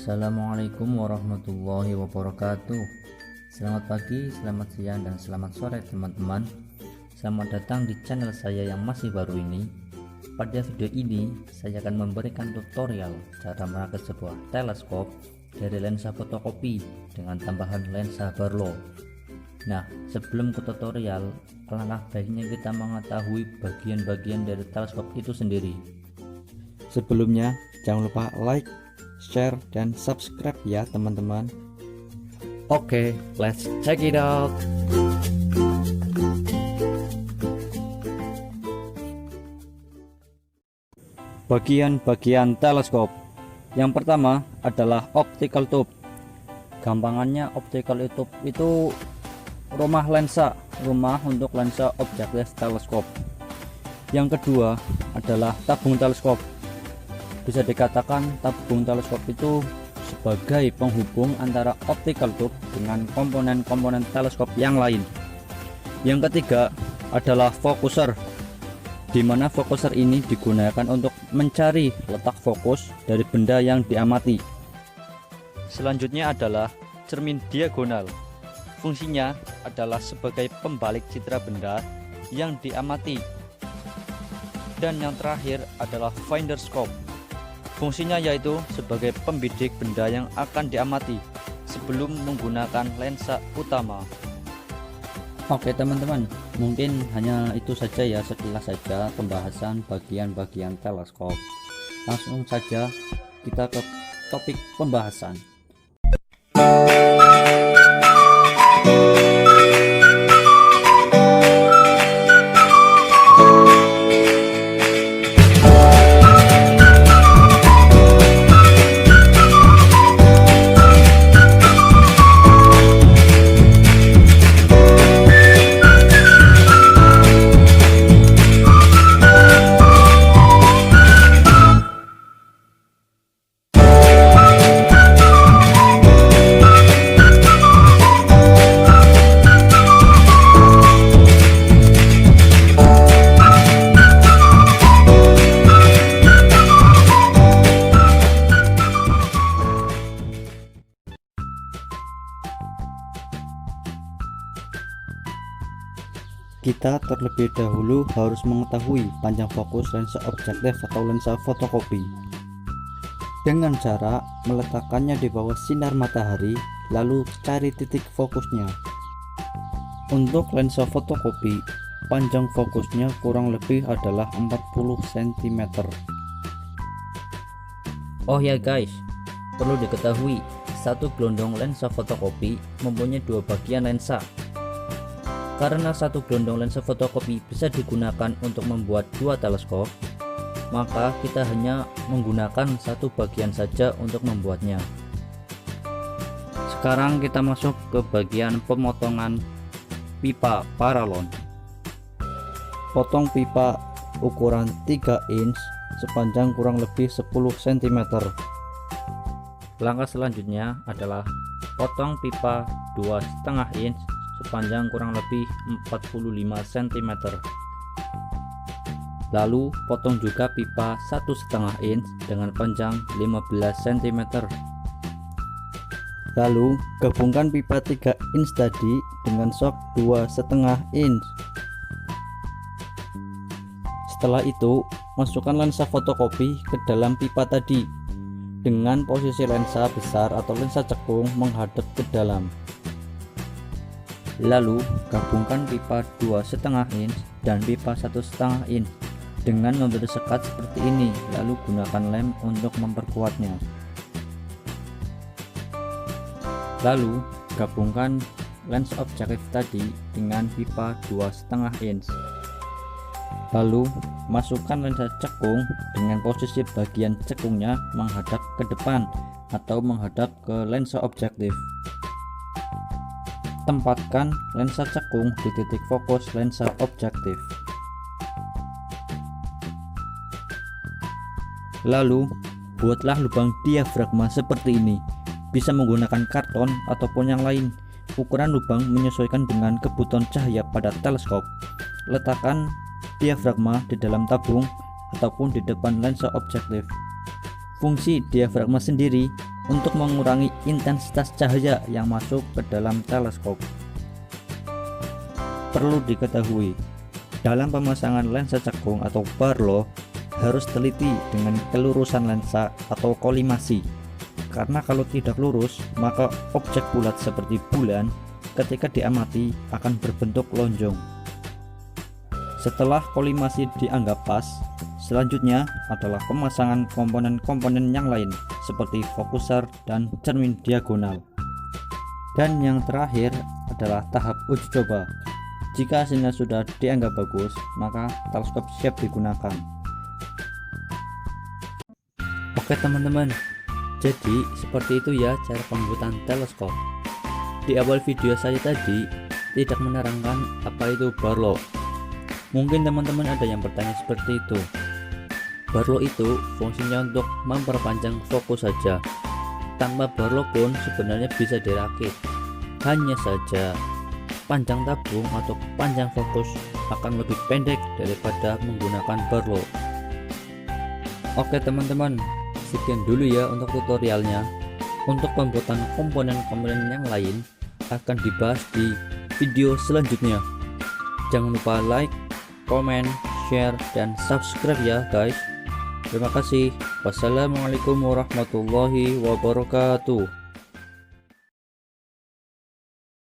Assalamualaikum warahmatullahi wabarakatuh. Selamat pagi, selamat siang, dan selamat sore teman-teman. Selamat datang di channel saya yang masih baru ini. Pada video ini saya akan memberikan tutorial cara merakit sebuah teleskop dari lensa fotokopi dengan tambahan lensa Barlow. Nah, sebelum ke tutorial, alangkah baiknya kita mengetahui bagian-bagian dari teleskop itu sendiri. Sebelumnya, jangan lupa like, share, dan subscribe ya teman-teman. Oke, let's check it out. Bagian-bagian teleskop. Yang pertama adalah optical tube. Gampangannya optical tube itu rumah untuk lensa objektif teleskop. Yang kedua adalah tabung teleskop. Bisa dikatakan tabung teleskop itu sebagai penghubung antara optical tube dengan komponen-komponen teleskop yang lain. Yang ketiga adalah fokuser, di mana fokuser ini digunakan untuk mencari letak fokus dari benda yang diamati. Selanjutnya adalah cermin diagonal. Fungsinya adalah sebagai pembalik citra benda yang diamati. Dan yang terakhir adalah finder scope. Fungsinya yaitu sebagai pembidik benda yang akan diamati sebelum menggunakan lensa utama. Oke teman-teman, mungkin hanya itu saja ya, sekilas saja pembahasan bagian-bagian teleskop. Langsung saja kita ke topik pembahasan. Kita terlebih dahulu harus mengetahui panjang fokus lensa objektif atau lensa fotokopi dengan cara meletakkannya di bawah sinar matahari, lalu cari titik fokusnya. Untuk lensa fotokopi, panjang fokusnya kurang lebih adalah 40 cm. Oh ya guys, perlu diketahui, satu gelondong lensa fotokopi mempunyai dua bagian lensa. Karena satu gelondong lensa fotokopi bisa digunakan untuk membuat dua teleskop, maka kita hanya menggunakan satu bagian saja untuk membuatnya. Sekarang kita masuk ke bagian pemotongan pipa paralon. Potong pipa ukuran 3 inch sepanjang kurang lebih 10 cm. Langkah selanjutnya adalah potong pipa 2,5 inch sepanjang kurang lebih 45 cm. Lalu potong juga pipa 1,5 inch dengan panjang 15 cm. Lalu gabungkan pipa 3 inch tadi dengan sok 2,5 inch. Setelah itu masukkan lensa fotokopi ke dalam pipa tadi dengan posisi lensa besar atau lensa cekung menghadap ke dalam. Lalu gabungkan pipa 2,5 inch dan pipa 1,5 inch dengan memberi sekat seperti ini, lalu gunakan lem untuk memperkuatnya. Lalu gabungkan lensa objektif tadi dengan pipa 2,5 inch. Lalu masukkan lensa cekung dengan posisi bagian cekungnya menghadap ke depan atau menghadap ke lensa objektif. Tempatkan lensa cekung di titik fokus lensa objektif. Lalu buatlah lubang diafragma seperti ini. Bisa menggunakan karton ataupun yang lain. Ukuran lubang menyesuaikan dengan kebutuhan cahaya pada teleskop. Letakkan diafragma di dalam tabung ataupun di depan lensa objektif. Fungsi diafragma sendiri untuk mengurangi intensitas cahaya yang masuk ke dalam teleskop. Perlu diketahui, dalam pemasangan lensa cekung atau Barlow harus teliti dengan kelurusan lensa atau kolimasi, karena kalau tidak lurus maka objek bulat seperti bulan ketika diamati akan berbentuk lonjong. Setelah kolimasi dianggap pas, selanjutnya adalah pemasangan komponen-komponen yang lain seperti fokuser dan cermin diagonal. Dan yang terakhir adalah tahap uji coba. Jika hasilnya sudah dianggap bagus, maka teleskop siap digunakan. Oke teman-teman, jadi seperti itu ya cara pembuatan teleskop. Di awal video saya tadi tidak menerangkan apa itu Barlow. Mungkin teman-teman ada yang bertanya seperti itu. Barlow itu fungsinya untuk memperpanjang fokus saja. Tanpa Barlow pun sebenarnya bisa dirakit. Hanya saja panjang tabung atau panjang fokus akan lebih pendek daripada menggunakan Barlow. Oke teman-teman, sekian dulu ya untuk tutorialnya. Untuk pembuatan komponen-komponen yang lain akan dibahas di video selanjutnya. Jangan lupa like, komen, share, dan subscribe ya guys. Terima kasih. Wassalamualaikum warahmatullahi wabarakatuh.